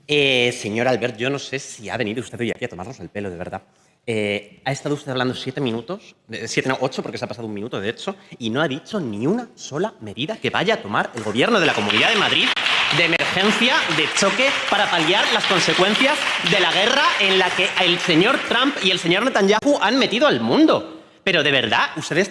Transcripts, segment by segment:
Señor Albert, yo no sé si ha venido usted hoy aquí a tomarnos el pelo, de verdad. Ha estado usted hablando 7 minutos, 8 porque se ha pasado un minuto de hecho, y no ha dicho ni una sola medida que vaya a tomar el gobierno de la Comunidad de Madrid de emergencia, de choque, para paliar las consecuencias de la guerra en la que el señor Trump y el señor Netanyahu han metido al mundo. Pero de verdad, ¿usted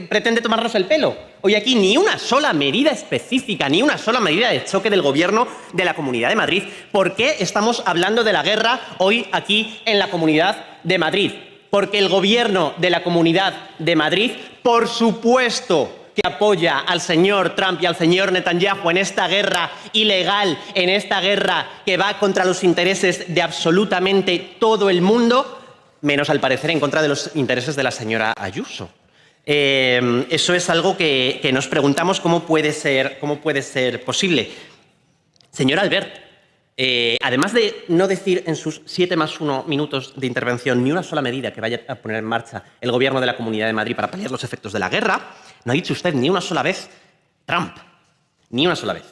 pretende tomarnos el pelo? Hoy aquí ni una sola medida específica, ni una sola medida de choque del gobierno de la Comunidad de Madrid. ¿Por qué estamos hablando de la guerra hoy aquí en la Comunidad de Madrid? Porque el gobierno de la Comunidad de Madrid, por supuesto, que apoya al señor Trump y al señor Netanyahu en esta guerra ilegal, en esta guerra que va contra los intereses de absolutamente todo el mundo, menos al parecer en contra de los intereses de la señora Ayuso. Eso es algo que nos preguntamos cómo puede ser posible. Señor Albert, además de no decir en sus 7+1 minutos de intervención ni una sola medida que vaya a poner en marcha el gobierno de la Comunidad de Madrid para paliar los efectos de la guerra, no ha dicho usted ni una sola vez Trump, ni una sola vez.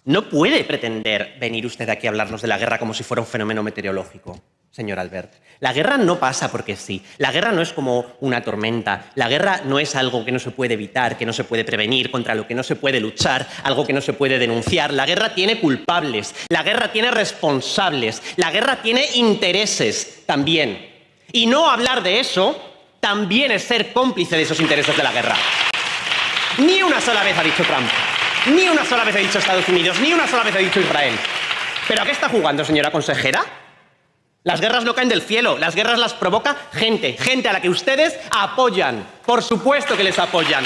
No puede pretender venir usted aquí a hablarnos de la guerra como si fuera un fenómeno meteorológico, señor Albert. La guerra no pasa porque sí. La guerra no es como una tormenta. La guerra no es algo que no se puede evitar, que no se puede prevenir, contra lo que no se puede luchar, algo que no se puede denunciar. La guerra tiene culpables. La guerra tiene responsables. La guerra tiene intereses también. Y no hablar de eso también es ser cómplice de esos intereses de la guerra. Ni una sola vez ha dicho Trump. Ni una sola vez ha dicho Estados Unidos. Ni una sola vez ha dicho Israel. ¿Pero a qué está jugando, señora consejera? Las guerras no caen del cielo, las guerras las provoca gente a la que ustedes apoyan. Por supuesto que les apoyan.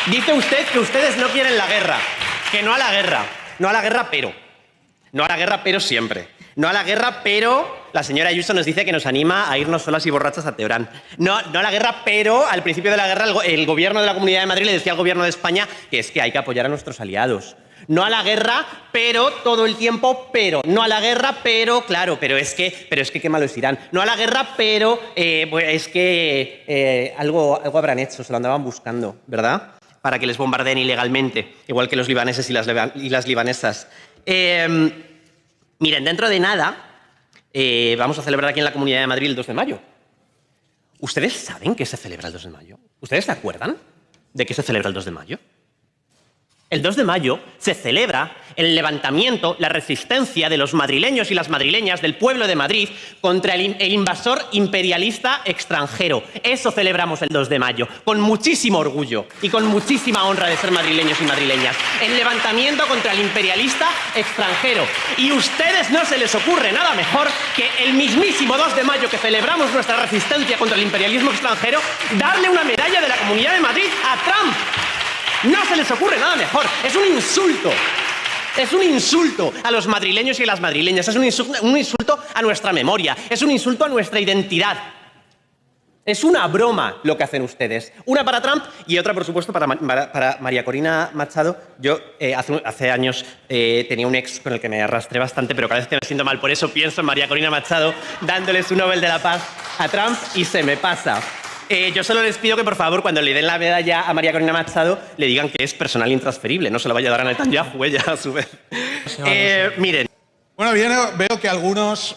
Dice usted que ustedes no quieren la guerra, que no a la guerra. No a la guerra, pero. No a la guerra, pero siempre. No a la guerra, pero la señora Ayuso nos dice que nos anima a irnos solas y borrachas a Teherán. No a la guerra, pero al principio de la guerra el gobierno de la Comunidad de Madrid le decía al gobierno de España que es que hay que apoyar a nuestros aliados. No a la guerra, pero todo el tiempo, pero. No a la guerra, pero, claro, pero es que qué malo es Irán. No a la guerra, pero es que algo habrán hecho, se lo andaban buscando, ¿verdad? Para que les bombardeen ilegalmente, igual que los libaneses y las libanesas. Miren, dentro de nada vamos a celebrar aquí en la Comunidad de Madrid el 2 de mayo. ¿Ustedes saben que se celebra el 2 de mayo? ¿Ustedes se acuerdan de que se celebra el 2 de mayo? El 2 de mayo se celebra el levantamiento, la resistencia de los madrileños y las madrileñas del pueblo de Madrid contra el invasor imperialista extranjero. Eso celebramos el 2 de mayo, con muchísimo orgullo y con muchísima honra de ser madrileños y madrileñas. El levantamiento contra el imperialista extranjero. Y a ustedes no se les ocurre nada mejor que el mismísimo 2 de mayo que celebramos nuestra resistencia contra el imperialismo extranjero, darle una medalla de la Comunidad de Madrid a Trump. No se les ocurre nada mejor. Es un insulto. Es un insulto a los madrileños y a las madrileñas. Es un insulto a nuestra memoria. Es un insulto a nuestra identidad. Es una broma lo que hacen ustedes. Una para Trump y otra, por supuesto, para María Corina Machado. Yo hace años tenía un ex con el que me arrastré bastante, pero cada vez que me siento mal por eso pienso en María Corina Machado dándole su Nobel de la Paz a Trump y se me pasa. Yo solo les pido que, por favor, cuando le den la medalla a María Corina Machado, le digan que es personal intransferible. No se lo vaya a dar a Netanyahu, ella, a su vez. Miren. Bueno, veo que algunos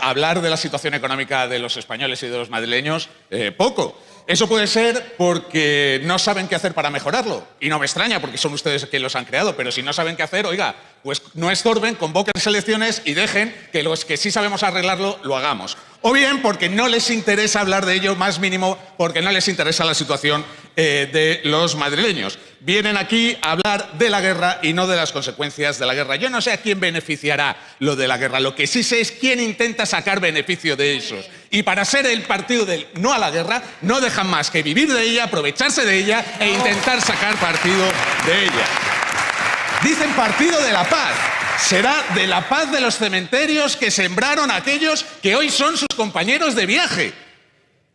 hablar de la situación económica de los españoles y de los madrileños, poco. Eso puede ser porque no saben qué hacer para mejorarlo. Y no me extraña, porque son ustedes quienes los han creado. Pero si no saben qué hacer, oiga, pues no estorben, convoquen elecciones y dejen que los que sí sabemos arreglarlo, lo hagamos. O bien porque no les interesa hablar de ello, más mínimo, porque no les interesa la situación de los madrileños. Vienen aquí a hablar de la guerra y no de las consecuencias de la guerra. Yo no sé a quién beneficiará lo de la guerra. Lo que sí sé es quién intenta sacar beneficio de esos. Y para ser el partido del no a la guerra, no dejan más que vivir de ella, aprovecharse de ella e intentar sacar partido de ella. Dicen partido de la paz. Será de la paz de los cementerios que sembraron aquellos que hoy son sus compañeros de viaje,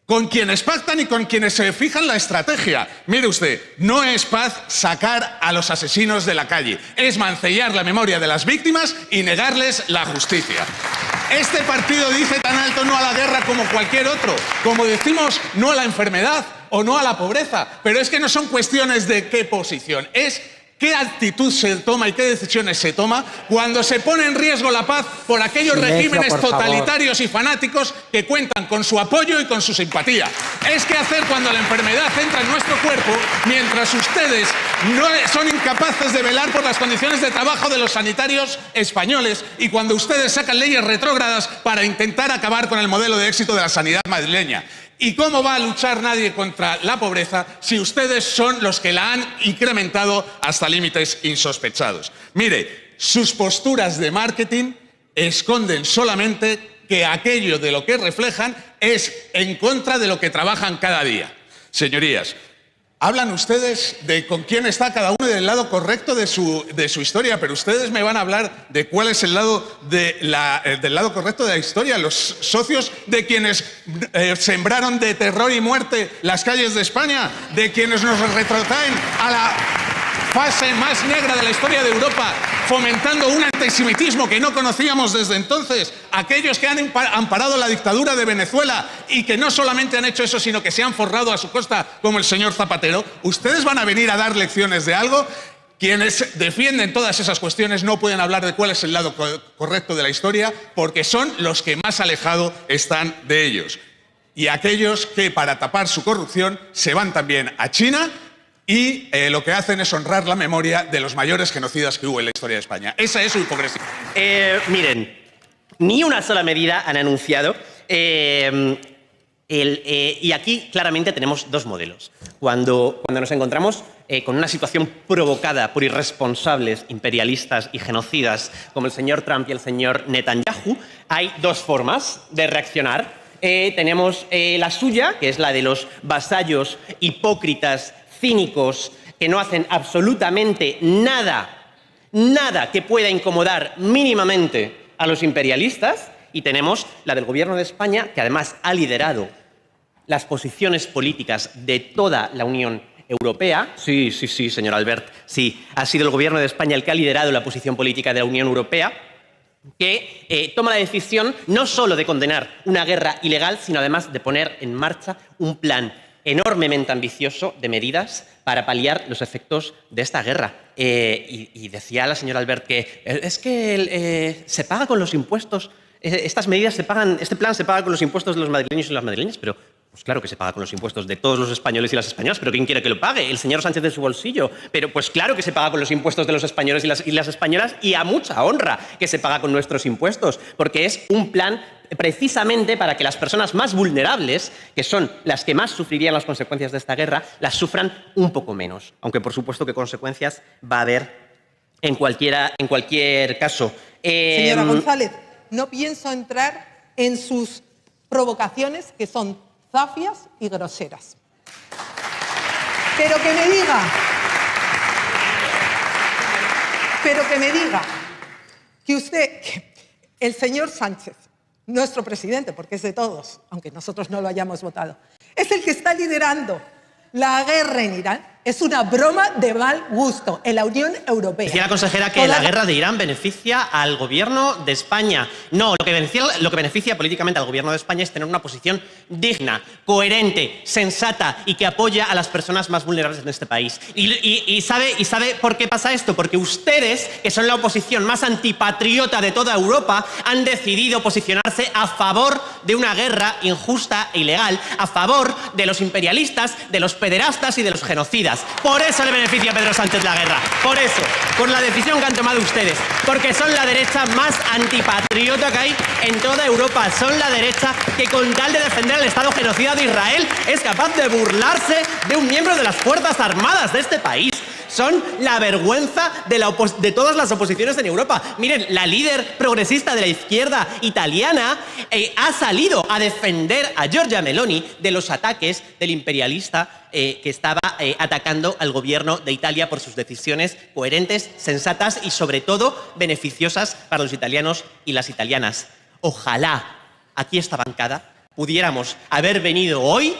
con quienes pactan y con quienes se fijan la estrategia. Mire usted, no es paz sacar a los asesinos de la calle, es mancillar la memoria de las víctimas y negarles la justicia. Este partido dice tan alto no a la guerra como cualquier otro, como decimos no a la enfermedad o no a la pobreza, pero es que no son cuestiones de qué posición, es ¿Qué actitud se toma y qué decisiones se toma cuando se pone en riesgo la paz por aquellos regímenes totalitarios y fanáticos que cuentan con su apoyo y con su simpatía? Es que hacer cuando la enfermedad entra en nuestro cuerpo, mientras ustedes no son incapaces de velar por las condiciones de trabajo de los sanitarios españoles y cuando ustedes sacan leyes retrógradas para intentar acabar con el modelo de éxito de la sanidad madrileña. ¿Y cómo va a luchar nadie contra la pobreza si ustedes son los que la han incrementado hasta límites insospechados? Mire, sus posturas de marketing esconden solamente que aquello de lo que reflejan es en contra de lo que trabajan cada día. Señorías, hablan ustedes de con quién está cada uno del lado correcto de su historia, pero ustedes me van a hablar de cuál es el lado del lado correcto de la historia, los socios de quienes sembraron de terror y muerte las calles de España, de quienes nos retrotraen a la fase más negra de la historia de Europa, fomentando un antisemitismo que no conocíamos desde entonces, aquellos que han amparado la dictadura de Venezuela y que no solamente han hecho eso, sino que se han forrado a su costa como el señor Zapatero. ¿Ustedes van a venir a dar lecciones de algo? Quienes defienden todas esas cuestiones no pueden hablar de cuál es el lado correcto de la historia porque son los que más alejados están de ellos. Y aquellos que para tapar su corrupción se van también a China y lo que hacen es honrar la memoria de los mayores genocidas que hubo en la historia de España. Esa es su hipocresía. Miren, ni una sola medida han anunciado. Y aquí claramente tenemos dos modelos. Cuando nos encontramos con una situación provocada por irresponsables, imperialistas y genocidas como el señor Trump y el señor Netanyahu, hay dos formas de reaccionar. Tenemos la suya, que es la de los vasallos hipócritas, cínicos, que no hacen absolutamente nada que pueda incomodar mínimamente a los imperialistas, y tenemos la del Gobierno de España, que además ha liderado las posiciones políticas de toda la Unión Europea. Sí, señor Albert, sí, ha sido el Gobierno de España el que ha liderado la posición política de la Unión Europea, que toma la decisión no solo de condenar una guerra ilegal, sino además de poner en marcha un plan enormemente ambicioso de medidas para paliar los efectos de esta guerra. Y decía la señora Albert que es que se paga con los impuestos, estas medidas se pagan, este plan se paga con los impuestos de los madrileños y las madrileñas, pero pues claro que se paga con los impuestos de todos los españoles y las españolas, pero ¿quién quiere que lo pague? ¿El señor Sánchez de su bolsillo? Pero pues claro que se paga con los impuestos de los españoles y las españolas, y a mucha honra que se paga con nuestros impuestos, porque es un plan precisamente para que las personas más vulnerables, que son las que más sufrirían las consecuencias de esta guerra, las sufran un poco menos, aunque por supuesto que consecuencias va a haber en cualquier caso. Señora González, no pienso entrar en sus provocaciones, que son zafias y groseras. Pero que me diga que usted, el señor Sánchez, nuestro presidente, porque es de todos, aunque nosotros no lo hayamos votado, es el que está liderando la guerra en Irán, es una broma de mal gusto en la Unión Europea. Decía la consejera que la guerra de Irán beneficia al Gobierno de España. No, lo que beneficia políticamente al Gobierno de España es tener una posición digna, coherente, sensata y que apoya a las personas más vulnerables en este país. ¿Y sabe por qué pasa esto? Porque ustedes, que son la oposición más antipatriota de toda Europa, han decidido posicionarse a favor de una guerra injusta e ilegal, a favor de los imperialistas, de los pederastas y de los genocidas. Por eso le beneficia a Pedro Sánchez la guerra. Por eso, por la decisión que han tomado ustedes. Porque son la derecha más antipatriota que hay en toda Europa. Son la derecha que, con tal de defender al Estado genocida de Israel, es capaz de burlarse de un miembro de las Fuerzas Armadas de este país. Son la vergüenza de todas las oposiciones en Europa. Miren, la líder progresista de la izquierda italiana ha salido a defender a Giorgia Meloni de los ataques del imperialista que estaba atacando al gobierno de Italia por sus decisiones coherentes, sensatas y, sobre todo, beneficiosas para los italianos y las italianas. Ojalá aquí esta bancada pudiéramos haber venido hoy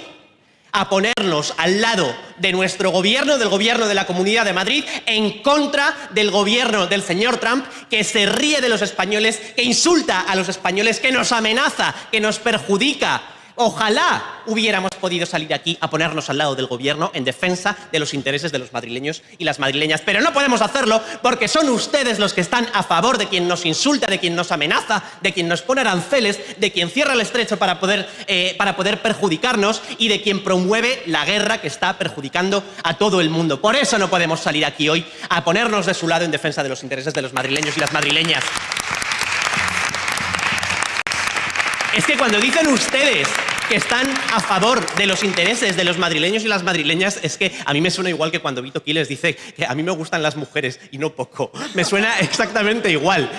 a ponernos al lado de nuestro gobierno, del gobierno de la Comunidad de Madrid, en contra del gobierno del señor Trump, que se ríe de los españoles, que insulta a los españoles, que nos amenaza, que nos perjudica Ojalá hubiéramos podido salir aquí a ponernos al lado del gobierno en defensa de los intereses de los madrileños y las madrileñas. Pero no podemos hacerlo porque son ustedes los que están a favor de quien nos insulta, de quien nos amenaza, de quien nos pone aranceles, de quien cierra el estrecho para poder perjudicarnos y de quien promueve la guerra que está perjudicando a todo el mundo. Por eso no podemos salir aquí hoy a ponernos de su lado en defensa de los intereses de los madrileños y las madrileñas. Es que cuando dicen ustedes que están a favor de los intereses de los madrileños y las madrileñas, es que a mí me suena igual que cuando Vito Quiles dice que a mí me gustan las mujeres y no poco. Me suena exactamente igual.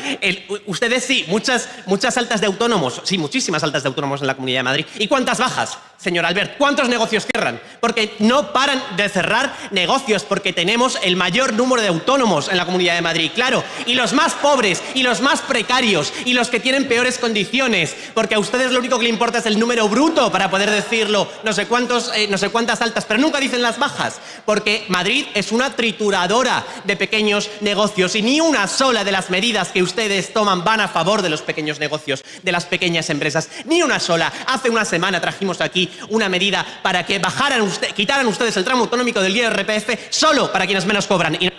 Ustedes sí, muchas altas de autónomos, sí, muchísimas altas de autónomos en la Comunidad de Madrid. ¿Y cuántas bajas, señor Albert? ¿Cuántos negocios cierran? Porque no paran de cerrar negocios, porque tenemos el mayor número de autónomos en la Comunidad de Madrid, claro. Y los más pobres, y los más precarios, y los que tienen peores condiciones, porque a ustedes lo único que le importa es el número bruto para poder decirlo, no sé cuántas altas, pero nunca dicen las bajas, porque Madrid es una trituradora de pequeños negocios y ni una sola de las medidas que ustedes toman van a favor de los pequeños negocios, de las pequeñas empresas, ni una sola. Hace una semana trajimos aquí una medida para que quitaran ustedes el tramo autonómico del IRPF solo para quienes menos cobran. Y